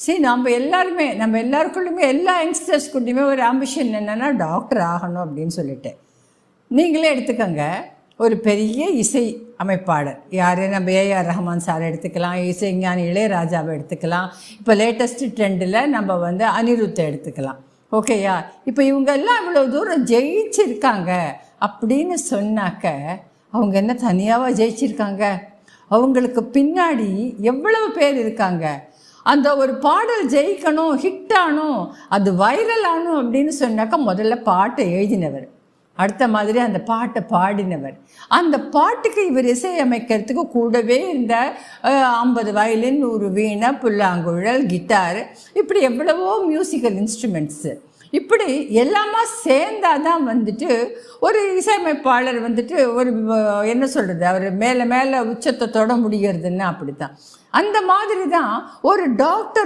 சரி, நம்ம எல்லாருக்குள்ளுமே எல்லா யங்ஸ்டர்ஸ்குள்ளேயுமே ஒரு ஆம்பிஷன் என்னென்னா டாக்டர் ஆகணும் அப்படின்னு சொல்லிட்டு. நீங்களே எடுத்துக்கோங்க, ஒரு பெரிய இசை அமைப்பாளர் யார், நம்ம ஏஆர் ரஹ்மான் சார் எடுத்துக்கலாம், இசைஞானி இளையராஜாவை எடுத்துக்கலாம், இப்போ லேட்டஸ்ட் ட்ரெண்டில் நம்ம அனிருத்தை எடுத்துக்கலாம். ஓகேயா? இப்போ இவங்க எல்லாம் இவ்வளோ தூரம் ஜெயிச்சிருக்காங்க அப்படின்னு சொன்னாக்க அவங்க என்ன தனியாகவா ஜெயிச்சிருக்காங்க? அவங்களுக்கு பின்னாடி எவ்வளவு பேர் இருக்காங்க. அந்த ஒரு பாடல் ஜெயிக்கணும், ஹிட் ஆகணும், அது வைரல் ஆகணும் அப்படின்னு சொன்னாக்கா முதல்ல பாட்டை எழுதினவர், அடுத்த மாதிரி அந்த பாட்டை பாடினவர், அந்த பாட்டுக்கு இவர் இசையமைக்கிறதுக்கு கூடவே இந்த 50 வயலின், 100 வீணை, புல்லாங்குழல், கிட்டார், இப்படி எவ்வளவோ மியூசிக்கல் இன்ஸ்ட்ருமெண்ட்ஸு, இப்படி எல்லாமே சேர்ந்தாதான் ஒரு இசையமைப்பாளர் ஒரு என்ன சொல்கிறது, அவர் மேலே உச்சத்தை தொட முடிகிறதுன்னா அப்படி தான். அந்த மாதிரி தான் ஒரு டாக்டர்